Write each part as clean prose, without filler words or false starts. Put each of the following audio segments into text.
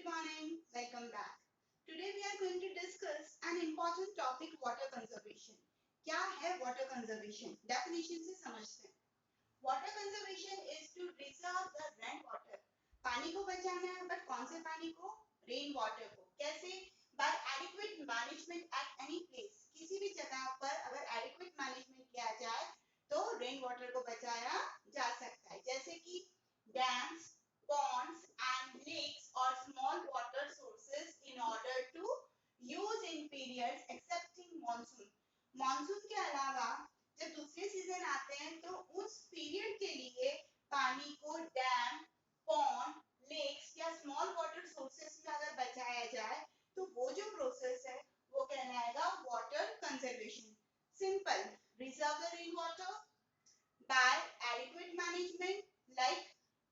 Good morning. Welcome back. Today we are going to discuss an important topic, water conservation. क्या है water conservation? Definition से समझते हैं. Water conservation is to preserve the rain water. पानी को बचाना है, but कौन से पानी को? Rain water को. कैसे? By adequate management at any place. किसी भी जगह पर अगर adequate management किया जाए तो rain water को बचाया जा सकता है. जैसे कि dams, ponds and lakes or small water sources in order to use in periods excepting monsoon. Monsoon के अलावा जब दूसरे सीजन आते हैं तो उस पीरियड के लिए पानी को डैम, पॉन्ड, लेक्स या स्मॉल वाटर सोर्सेस में अगर बचाया जाए तो वो जो प्रोसेस है वो कहलाएगा water conservation. Simple, reserve the rain water by adequate management like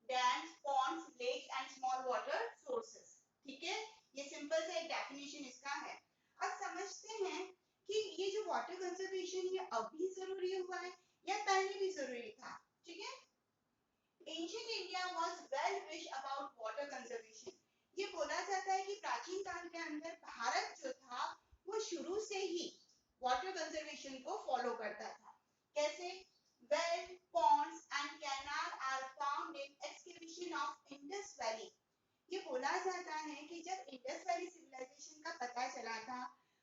dams, ponds, lakes and small water sources. ठीक है, ये सिंपल सा एक डेफिनेशन इसका है. अब समझते हैं कि ये जो वाटर कंजर्वेशन ये अभी जरूरी हुआ है या पहले भी जरूरी था. ठीक है, ancient India was well wish about water conservation. ये बोला जाता है कि प्राचीन काल के अंदर भारत जो था वो शुरू से ही वाटर कंजर्वेशन को फॉलो करता था. कैसे? Well, ponds and canal are found in excavation of Indus Valley. ये बोला जाता है कि जब इंडस वैली सिविलाइजेशन का पता चला था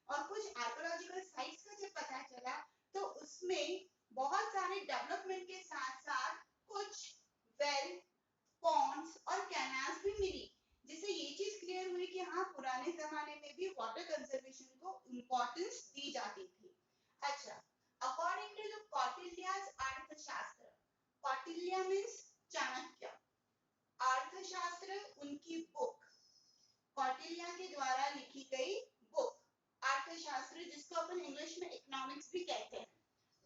और कुछ आर्कियोलॉजिकल साइट्स का जब पता चला तो उसमें बहुत सारे डेवलपमेंट के साथ साथ कुछ वेल, पॉन्ड्स और कैनाल्स भी मिली, जिससे ये चीज क्लियर हुई कि हाँ, पुराने जमाने में भी वाटर कंजर्वेशन को इम्पोर्टेंस दी जाती थी. अच्छा, according to the Kautilya's अर्थशास्त्र, कौटिल्य means चाणक्य, अर्थशास्त्र उनकी बुक, कौटिल्य के द्वारा लिखी गई बुक अर्थशास्त्र, जिसको अपन इंग्लिश में इकोनॉमिक्स भी कहते हैं,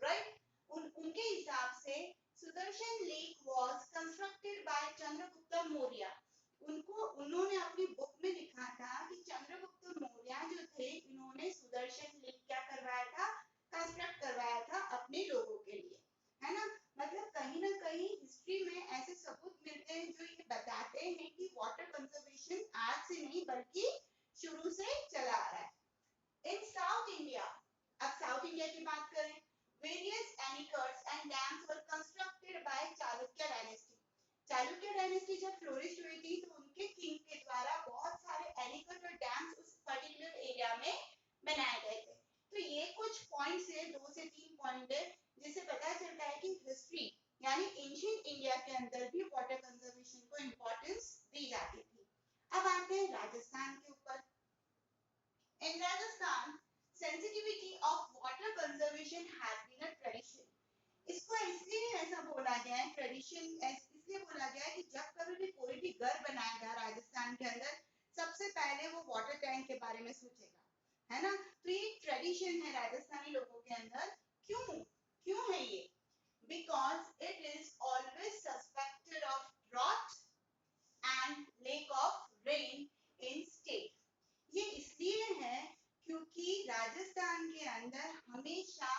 राइट? उनके हिसाब से Sudarshan lake was constructed by Chandragupta Maurya. उन्होंने अपनी बुक में लिखा था कि चंद्रगुप्त मौर्य जो थे, इन्होंने सुदर्शन लेक क्या करवाया था? कंस्ट्रक्ट करवाया था अपने लोगों के लिए, है ना? मतलब कहीं ना कहीं हिस्ट्री में ऐसे सबूत मिलते हैं जो ये बताते हैं कि वाटर कंजर्वेशन आज से नहीं बल्कि शुरू से चला आ रहा है. इन साउथ इंडिया, अब साउथ इंडिया की बात करें, various anicuts and dams were constructed by Chalukya dynasty. Chalukya dynasty जब फ्लोरिश हुई थी तो उनके किंग के द्वारा बहुत सारे एनीकट और डैम्स उस पर्टिकुलर एरिया में बनाए गए थे. तो ये कुछ पॉइंट्स है, 2 से 3 पॉइंट है, जिससे पता चलता है कि हिस्ट्री यानी एंशिएंट इंडिया के अंदर भी वाटर कंजर्वेशन को इंपॉर्टेंस दी जाती थी. अब आते हैं राजस्थान के ऊपर. In Rajasthan sensitivity of water conservation has been a tradition. इसको इसलिए ऐसा बोला गया है, ट्रेडिशन इसलिए बोला गया है कि जब कभी भी कोई भी घर बनाएगा राजस्थान के अंदर, सबसे पहले वो वाटर टैंक के बारे में सोचेगा, है ना? तो ये ट्रेडिशन है राजस्थानी लोगों के अंदर. क्यों है ये? Because it is always suspected of drought and lack of rain in state. ये इसलिए है क्योंकि राजस्थान के अंदर हमेशा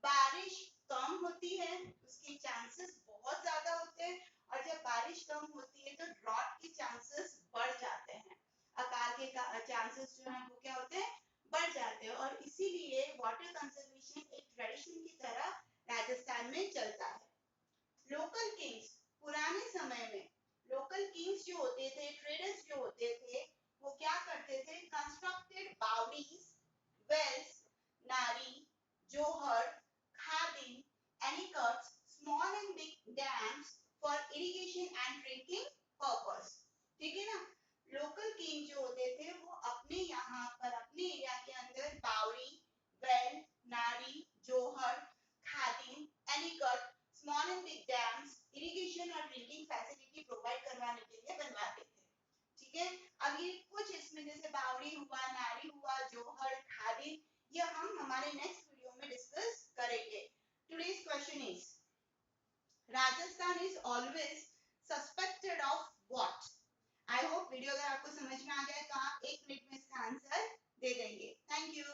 बारिश कम होती है, उसके चांसेस बहुत ज्यादा होते हैं, और जब बारिश कम होती है तो ड्रॉट के चांसेस बढ़ जाते हैं. अकाल के चांसेस जो है वो क्या होते हैं? बढ़ जाते हैं. और इसीलिए वाटर कंजर्वेशन एक ट्रेडिशन की तरह राजस्थान में चलता है. लोकल किंग्स, पुराने समय में लोकल किंग्स जो होते थे, ट्रेडर्स जो होते थे, वो क्या करते थे? Constructed baoris, wells, nari, johad, khadin, anicuts, small and big dams for irrigation and drinking purpose. ठीक है ना? लोकल किंग जो होते थे वो अपने यहाँ पर अपने एरिया के अंदर bawdi, well, nari, johad, khadin, anicut, small and big dams, irrigation और ड्रिंकिंग फैसिलिटी प्रोवाइड करवाने के लिए बनवाते थे. ठीक है, अब ये कुछ इसमें जैसे बावड़ी हुआ, नारी हुआ, जोहर, खादिन, ये हम हमारे नेक्स्ट वीडियो में डिस्कस करेंगे. Today's question is, Rajasthan is always suspected of what? I hope video अगर आपको समझ में आ गया तो आप 1 मिनट में इसका आंसर दे देंगे. Thank you.